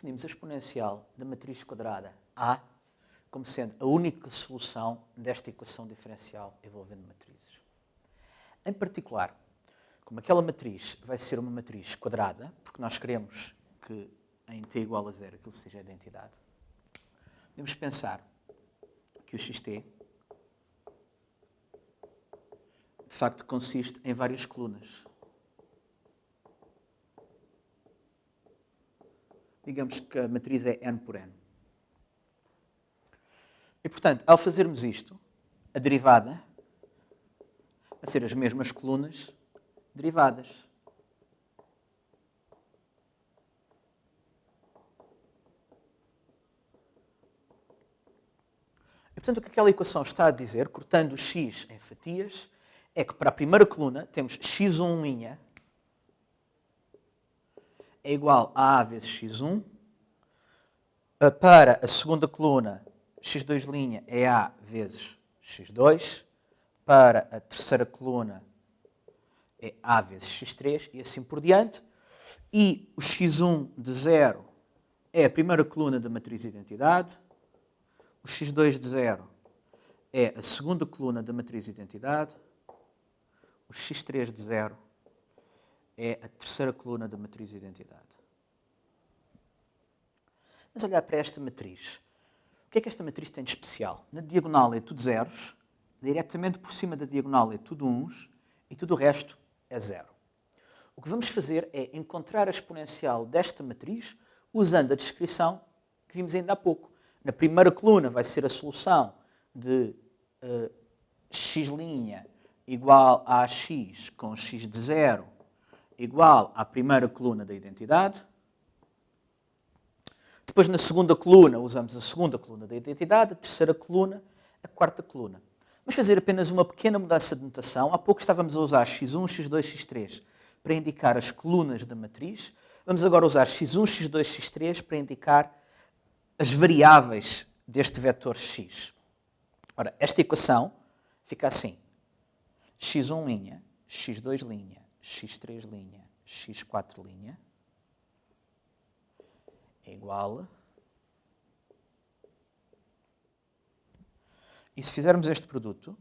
definimos a exponencial da matriz quadrada A como sendo a única solução desta equação diferencial envolvendo matrizes. Em particular, como aquela matriz vai ser uma matriz quadrada, porque nós queremos que em t igual a zero aquilo seja a identidade, podemos pensar que o xt de facto consiste em várias colunas. Digamos que a matriz é n por n. E, portanto, ao fazermos isto, a derivada vai ser as mesmas colunas derivadas. E, portanto, o que aquela equação está a dizer, cortando o x em fatias, é que para a primeira coluna temos x1' é igual a vezes x1. Para a segunda coluna, x2' é a vezes x2. Para a terceira coluna é a vezes x3 e assim por diante. E o x1 de 0 é a primeira coluna da matriz identidade. O x2 de 0 é a segunda coluna da matriz identidade. O x3 de 0 é a terceira coluna da matriz identidade. Mas olhar para esta matriz, o que é que esta matriz tem de especial? Na diagonal é tudo zeros, diretamente por cima da diagonal é tudo uns e tudo o resto é zero. O que vamos fazer é encontrar a exponencial desta matriz usando a descrição que vimos ainda há pouco. Na primeira coluna vai ser a solução de x' igual a x com x de 0 igual à primeira coluna da identidade. Depois, na segunda coluna, usamos a segunda coluna da identidade, a terceira coluna, a quarta coluna. Vamos fazer apenas uma pequena mudança de notação. Há pouco estávamos a usar x1, x2, x3 para indicar as colunas da matriz. Vamos agora usar x1, x2, x3 para indicar as variáveis deste vetor x. Ora, esta equação fica assim. x1', x2', x3', x4' é igual. E se fizermos este produto,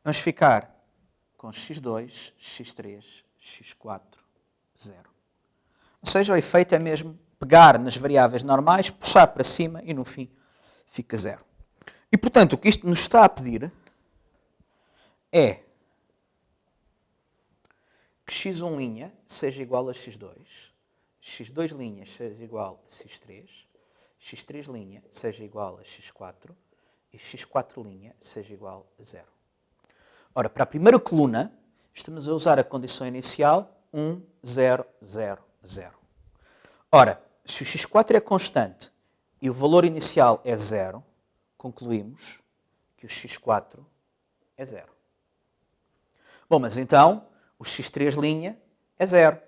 vamos ficar com x2, x3, x4, 0. Ou seja, o efeito é mesmo pegar nas variáveis normais, puxar para cima e no fim fica 0. E portanto, o que isto nos está a pedir é que x1' seja igual a x2, x2' seja igual a x3, x3' seja igual a x4 e x4' seja igual a 0. Ora, para a primeira coluna, estamos a usar a condição inicial 1, 0, 0, 0. Ora, se o x4 é constante e o valor inicial é 0, concluímos que o x4 é 0. Bom, mas então o x3' é 0.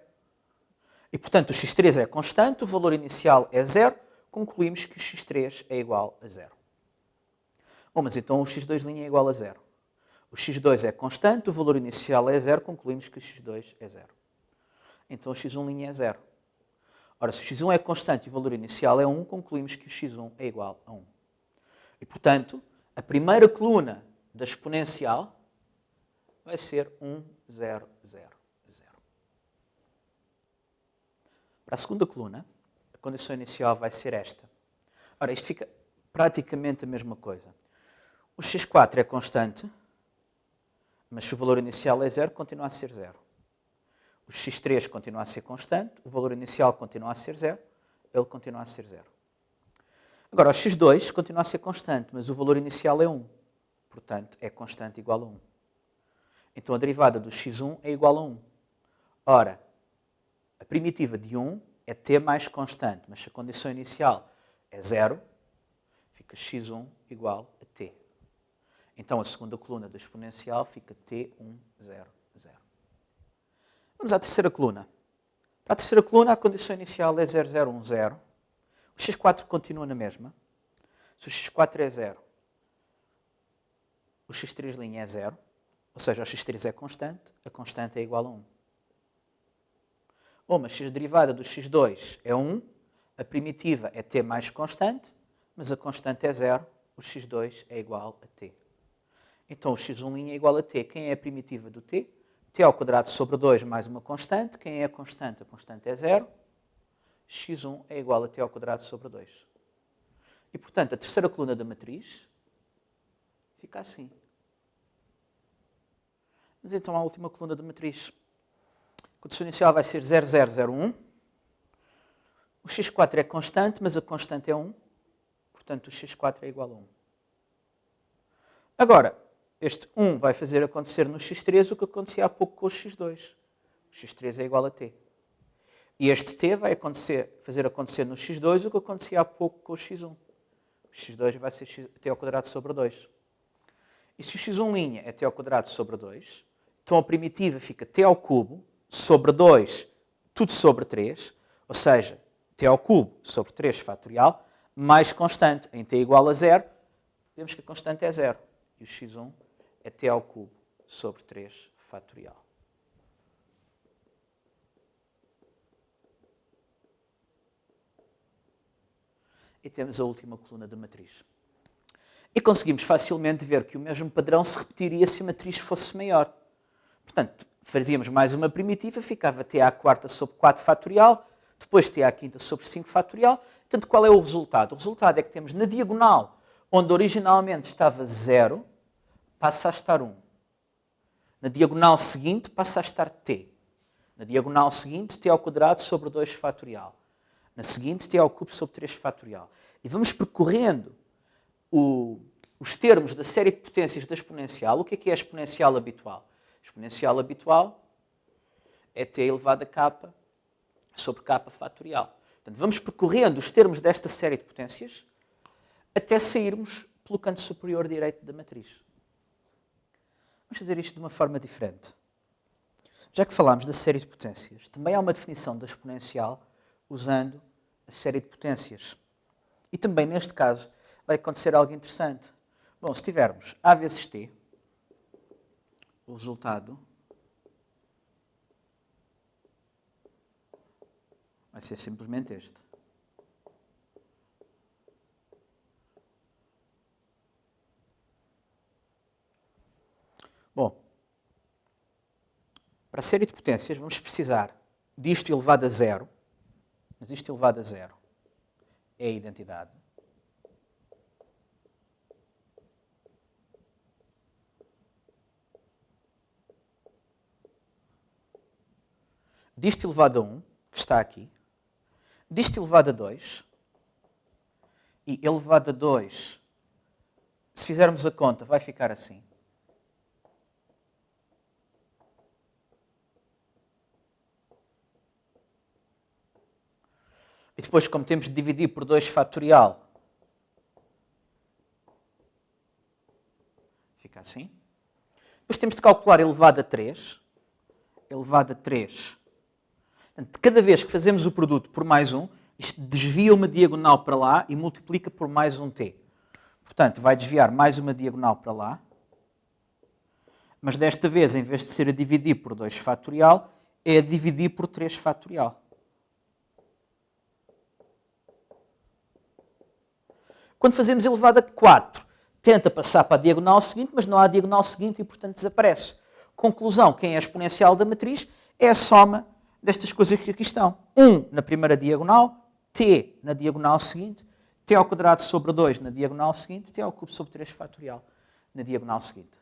E, portanto, o x3 é constante, o valor inicial é 0, concluímos que o x3 é igual a 0. Bom, mas então o x2' é igual a 0. O x2 é constante, o valor inicial é 0, concluímos que o x2 é 0. Então o x1' é 0. Ora, se o x1 é constante e o valor inicial é 1, concluímos que o x1 é igual a 1. E, portanto, a primeira coluna da exponencial vai ser 1, 0, 0, 0. Para a segunda coluna, a condição inicial vai ser esta. Ora, isto fica praticamente a mesma coisa. O x4 é constante, mas se o valor inicial é 0, continua a ser 0. O x3 continua a ser constante, o valor inicial continua a ser 0, ele continua a ser 0. Agora, o x2 continua a ser constante, mas o valor inicial é 1. Portanto, é constante igual a 1. Então, a derivada do x1 é igual a 1. Ora, a primitiva de 1 é t mais constante, mas se a condição inicial é 0, fica x1 igual a t. Então, a segunda coluna da exponencial fica t1, 0, 0. Vamos à terceira coluna. Para a terceira coluna, a condição inicial é 0, 0, 1, 0. O x4 continua na mesma. Se o x4 é 0, o x3' é 0. Ou seja, o x3 é constante, a constante é igual a 1. Bom, mas se a derivada do x2 é 1, A primitiva é t mais constante, mas a constante é 0, o x2 é igual a t. Então o x1' é igual a t. Quem é a primitiva do t? T ao quadrado sobre 2 mais uma constante. Quem é a constante? A constante é 0. x1 é igual a t ao quadrado sobre 2. E, portanto, a terceira coluna da matriz fica assim. Mas então a última coluna da matriz. A condição inicial vai ser 0, 0, 0, 1. O x4 é constante, mas a constante é 1. Portanto, o x4 é igual a 1. Agora, este 1 vai fazer acontecer no x3 o que acontecia há pouco com o x2. O x3 é igual a t. E este t vai fazer acontecer no x2 o que acontecia há pouco com o x1. O x2 vai ser t ao quadrado sobre 2. E se o x1' é t ao quadrado sobre 2, então a primitiva fica t ao cubo sobre 2, tudo sobre 3, ou seja, t ao cubo sobre 3 fatorial, mais constante. Em t igual a 0, vemos que a constante é 0. E o x1 é t ao cubo sobre 3 fatorial. E temos a última coluna da matriz. E conseguimos facilmente ver que o mesmo padrão se repetiria se a matriz fosse maior. Portanto, fazíamos mais uma primitiva, ficava t à quarta sobre 4 fatorial, depois t à quinta sobre 5 fatorial. Portanto, qual é o resultado? O resultado é que temos na diagonal, onde originalmente estava 0, passa a estar 1. Na diagonal seguinte, passa a estar t. Na diagonal seguinte, t ao quadrado sobre 2 fatorial. Na seguinte, t ao cubo sobre 3 fatorial. E vamos percorrendo os termos da série de potências da exponencial. O que é a exponencial habitual? A exponencial habitual é t elevado a k sobre k fatorial. Portanto, vamos percorrendo os termos desta série de potências até sairmos pelo canto superior direito da matriz. Vamos fazer isto de uma forma diferente. Já que falámos da série de potências, também há uma definição da exponencial usando a série de potências. E também, neste caso, vai acontecer algo interessante. Bom, se tivermos A vezes t, o resultado vai ser simplesmente este. Bom, para a série de potências vamos precisar disto elevado a 0, mas isto elevado a 0 é a identidade. Disto elevado a 1, que está aqui. Disto elevado a 2. E elevado a 2, se fizermos a conta, vai ficar assim. E depois, como temos de dividir por 2 fatorial, fica assim. Depois temos de calcular elevado a 3. Elevado a 3. Portanto, cada vez que fazemos o produto por mais 1, isto desvia uma diagonal para lá e multiplica por mais um t. Portanto, vai desviar mais uma diagonal para lá. Mas desta vez, em vez de ser a dividir por 2 fatorial, é a dividir por 3 fatorial. Quando fazemos elevado a 4, tenta passar para a diagonal seguinte, mas não há diagonal seguinte e, portanto, desaparece. Conclusão, quem é a exponencial da matriz é a soma destas coisas que aqui estão. 1 na primeira diagonal, t na diagonal seguinte, t ao quadrado sobre 2 na diagonal seguinte, t ao cubo sobre 3 fatorial na diagonal seguinte.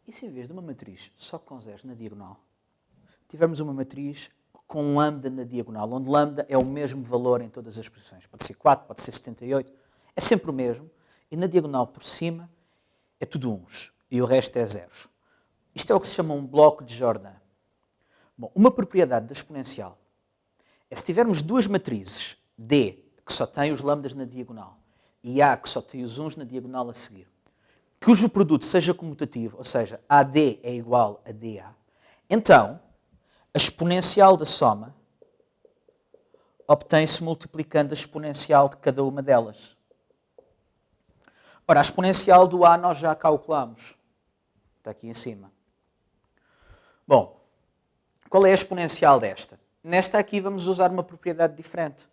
E se em vez de uma matriz só com zeros na diagonal, tivermos uma matriz com lambda na diagonal, onde lambda é o mesmo valor em todas as posições. Pode ser 4, pode ser 78, é sempre o mesmo. E na diagonal por cima é tudo uns e o resto é zeros. Isto é o que se chama um bloco de Jordan. Bom, uma propriedade da exponencial é se tivermos duas matrizes, D, que só tem os lambdas na diagonal, e A, que só tem os uns na diagonal a seguir, cujo produto seja comutativo, ou seja, AD é igual a DA, então a exponencial da soma obtém-se multiplicando a exponencial de cada uma delas. Ora, a exponencial do A nós já calculamos. Está aqui em cima. Bom, qual é a exponencial desta? Nesta aqui vamos usar uma propriedade diferente.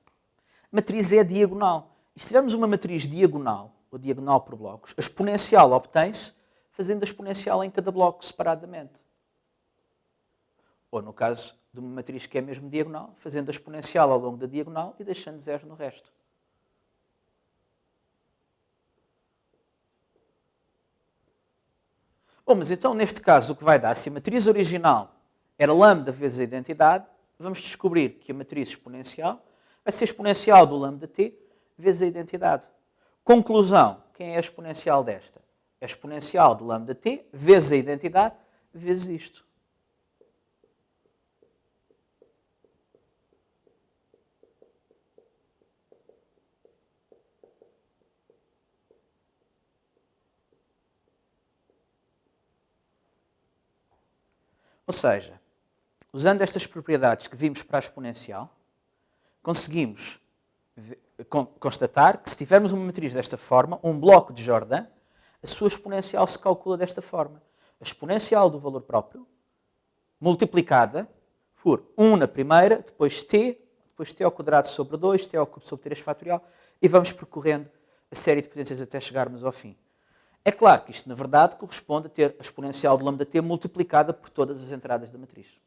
A matriz é diagonal. E se tivermos uma matriz diagonal, ou diagonal por blocos, a exponencial obtém-se fazendo a exponencial em cada bloco separadamente. Ou no caso de uma matriz que é mesmo diagonal, fazendo a exponencial ao longo da diagonal e deixando zero no resto. Bom, mas então neste caso o que vai dar, se a matriz original era lambda vezes a identidade, vamos descobrir que a matriz exponencial vai ser exponencial do lambda t vezes a identidade. Conclusão, quem é a exponencial desta? É a exponencial de lambda t vezes a identidade vezes isto. Ou seja, usando estas propriedades que vimos para a exponencial, conseguimos constatar que se tivermos uma matriz desta forma, um bloco de Jordan, a sua exponencial se calcula desta forma. A exponencial do valor próprio, multiplicada por 1 na primeira, depois t ao quadrado sobre 2, t ao cubo sobre 3 fatorial, e vamos percorrendo a série de potências até chegarmos ao fim. É claro que isto, na verdade, corresponde a ter a exponencial de lambda t multiplicada por todas as entradas da matriz.